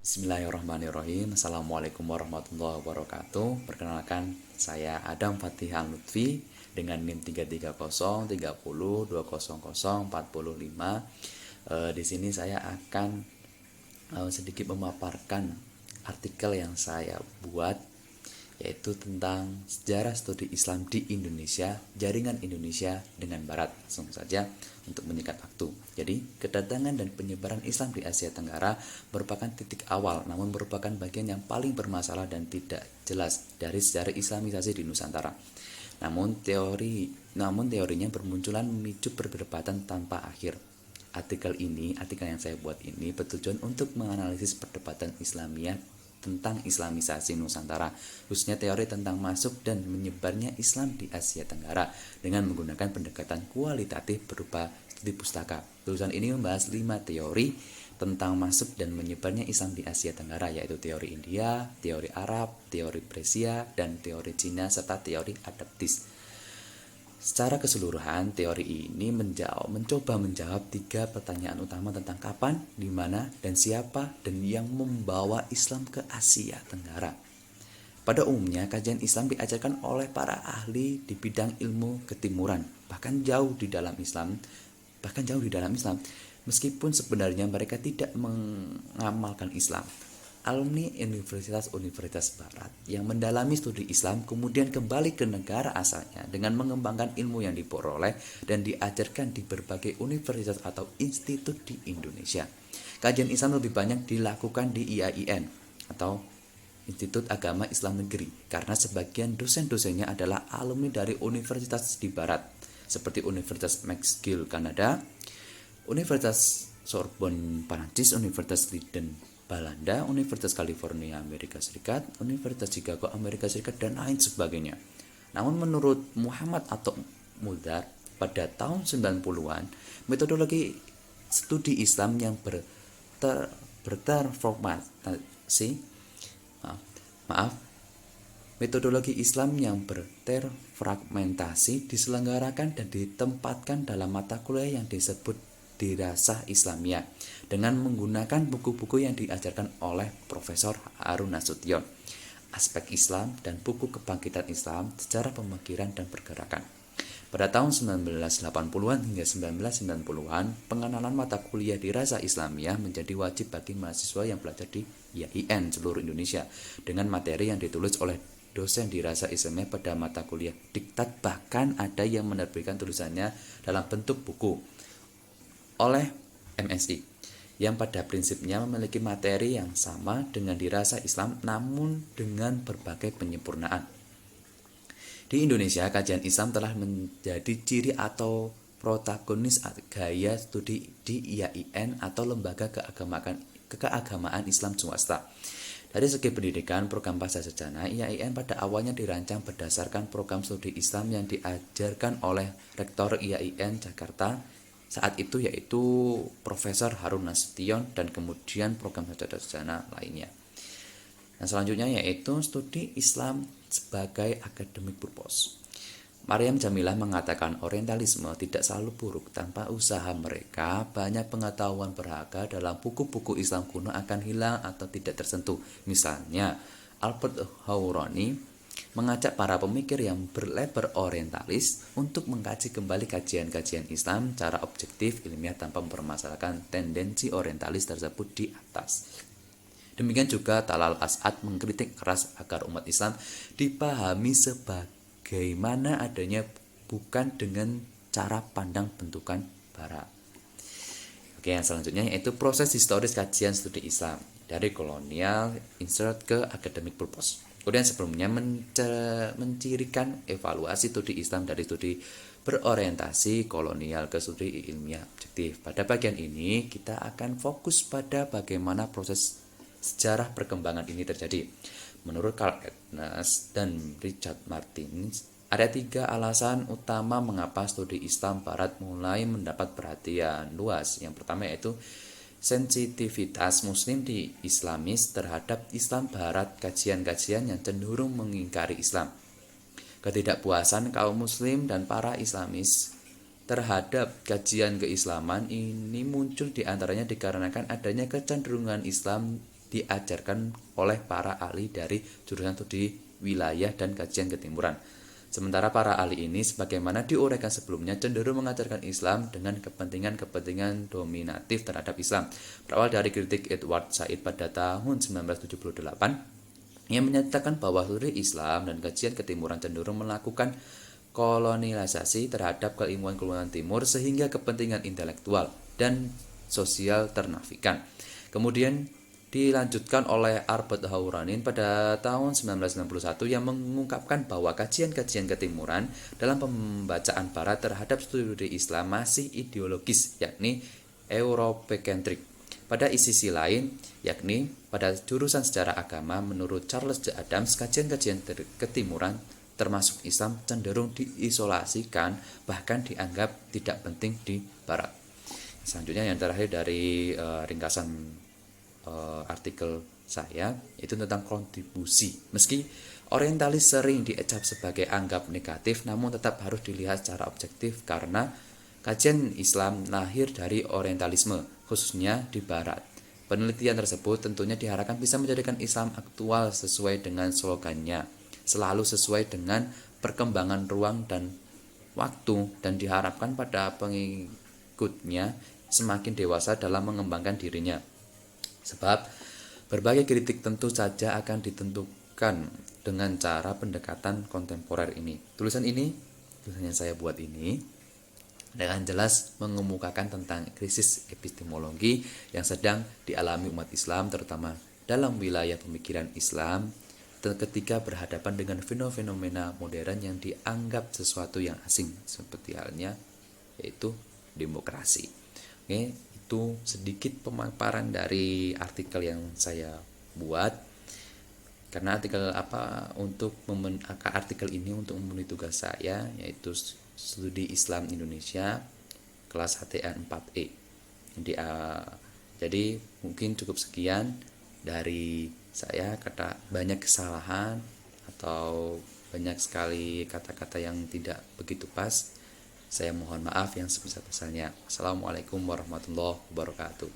Bismillahirrahmanirrahim. Assalamualaikum warahmatullahi wabarakatuh. Perkenalkan, saya Adam Fatihan Lutfi dengan NIM 33030200045. Di sini saya akan sedikit memaparkan artikel yang saya buat, yaitu tentang sejarah studi Islam di Indonesia, jaringan Indonesia dengan Barat. Langsung saja untuk menyingkat waktu. Jadi, kedatangan dan penyebaran Islam di Asia Tenggara merupakan titik awal, namun merupakan bagian yang paling bermasalah dan tidak jelas dari sejarah Islamisasi di Nusantara. Namun teorinya bermunculan memicu perdebatan tanpa akhir. Artikel yang saya buat ini bertujuan untuk menganalisis perdebatan Islamiyah tentang Islamisasi Nusantara, khususnya teori tentang masuk dan menyebarnya Islam di Asia Tenggara dengan menggunakan pendekatan kualitatif berupa studi pustaka. Tulisan ini membahas 5 teori tentang masuk dan menyebarnya Islam di Asia Tenggara, yaitu teori India, teori Arab, teori Persia, dan teori Cina, serta teori adaptis. Secara keseluruhan, teori ini mencoba menjawab 3 pertanyaan utama tentang kapan, di mana, dan siapa, dan yang membawa Islam ke Asia Tenggara. Pada umumnya, kajian Islam diajarkan oleh para ahli di bidang ilmu ketimuran, bahkan jauh di dalam Islam, meskipun sebenarnya mereka tidak mengamalkan Islam. Alumni universitas-universitas barat yang mendalami studi Islam kemudian kembali ke negara asalnya dengan mengembangkan ilmu yang diperoleh dan diajarkan di berbagai universitas atau institut di Indonesia. Kajian Islam lebih banyak dilakukan di IAIN atau Institut Agama Islam Negeri, karena sebagian dosen-dosennya adalah alumni dari universitas di barat seperti Universitas McGill Kanada, Universitas Sorbonne Prancis, Universitas Leiden Belanda, Universitas California Amerika Serikat, Universitas Chicago Amerika Serikat, dan lain sebagainya. Namun menurut Muhammad atau Mudar pada tahun 90-an, metodologi studi Islam yang metodologi Islam yang berterfragmentasi diselenggarakan dan ditempatkan dalam mata kuliah yang disebut Dirasah Islamiyah dengan menggunakan buku-buku yang diajarkan oleh Profesor Harun Nasution, Aspek Islam dan buku Kebangkitan Islam, Sejarah Pemikiran dan Pergerakan. Pada tahun 1980-an hingga 1990-an, pengenalan mata kuliah Dirasah Islamiyah menjadi wajib bagi mahasiswa yang belajar di IAIN seluruh Indonesia dengan materi yang ditulis oleh dosen Dirasah Islamiyah pada mata kuliah diktat, bahkan ada yang menerbitkan tulisannya dalam bentuk buku oleh MSI yang pada prinsipnya memiliki materi yang sama dengan Dirasah Islam namun dengan berbagai penyempurnaan. Di Indonesia, kajian Islam telah menjadi ciri atau protagonis gaya studi di IAIN atau lembaga keagamaan Islam swasta. Dari segi pendidikan, program pasca sarjana IAIN pada awalnya dirancang berdasarkan program studi Islam yang diajarkan oleh Rektor IAIN Jakarta saat itu, yaitu Profesor Harun Nasution, dan kemudian program sarjana lainnya. Nah, selanjutnya yaitu studi Islam sebagai academic purpose. Maryam Jamilah mengatakan orientalisme tidak selalu buruk. Tanpa usaha mereka, banyak pengetahuan berharga dalam buku-buku Islam kuno akan hilang atau tidak tersentuh. Misalnya, Albert Hourani mengajak para pemikir yang berlabel orientalis untuk mengkaji kembali kajian-kajian Islam secara objektif ilmiah tanpa mempermasalahkan tendensi orientalis tersebut di atas. Demikian juga Talal As'ad mengkritik keras agar umat Islam dipahami sebagaimana adanya, bukan dengan cara pandang bentukan barat. Oke, yang selanjutnya yaitu proses historis kajian studi Islam dari kolonial insert ke academic purpose. Kemudian sebelumnya mencirikan evaluasi studi Islam dari studi berorientasi kolonial ke studi ilmiah objektif. Pada bagian ini kita akan fokus pada bagaimana proses sejarah perkembangan ini terjadi. Menurut Karl Ednes dan Richard Martins, ada 3 alasan utama mengapa studi Islam Barat mulai mendapat perhatian luas. Yang pertama yaitu sensitivitas Muslim di Islamis terhadap Islam Barat, kajian-kajian yang cenderung mengingkari Islam. Ketidakpuasan kaum Muslim dan para Islamis terhadap kajian keislaman ini muncul diantaranya dikarenakan adanya kecenderungan Islam diajarkan oleh para ahli dari jurusan studi wilayah dan kajian ketimuran. Sementara para ahli ini sebagaimana diuraikan sebelumnya cenderung mengajarkan Islam dengan kepentingan-kepentingan dominatif terhadap Islam. Berawal dari kritik Edward Said pada tahun 1978 yang menyatakan bahwa teori Islam dan kajian ketimuran cenderung melakukan kolonialisasi terhadap keilmuan-keilmuan timur sehingga kepentingan intelektual dan sosial ternafikan. Kemudian dilanjutkan oleh Albert Houranin pada tahun 1961 yang mengungkapkan bahwa kajian-kajian ketimuran dalam pembacaan barat terhadap studi Islam masih ideologis, yakni Europecentrik. Pada sisi lain, yakni pada jurusan sejarah agama, menurut Charles J. Adams, kajian-kajian ketimuran termasuk Islam cenderung diisolasikan, bahkan dianggap tidak penting di barat. Selanjutnya yang terakhir dari ringkasan artikel saya itu tentang kontribusi. Meski orientalis sering diecap sebagai anggap negatif, namun tetap harus dilihat secara objektif karena kajian Islam lahir dari orientalisme, khususnya di barat. Penelitian tersebut tentunya diharapkan bisa menjadikan Islam aktual sesuai dengan slogannya, selalu sesuai dengan perkembangan ruang dan waktu, dan diharapkan pada pengikutnya semakin dewasa dalam mengembangkan dirinya. Sebab berbagai kritik tentu saja akan ditentukan dengan cara pendekatan kontemporer ini. Tulisan yang saya buat ini dengan jelas mengemukakan tentang krisis epistemologi yang sedang dialami umat Islam, terutama dalam wilayah pemikiran Islam ketika berhadapan dengan fenomena modern yang dianggap sesuatu yang asing, seperti halnya yaitu demokrasi. Oke, itu sedikit pemaparan dari artikel yang saya buat. Karena artikel ini untuk memenuhi tugas saya, yaitu studi Islam Indonesia kelas HTN 4E. Jadi mungkin cukup sekian dari saya. Kata banyak kesalahan atau banyak sekali kata-kata yang tidak begitu pas, saya mohon maaf yang sebesar-besarnya. Assalamualaikum warahmatullahi wabarakatuh.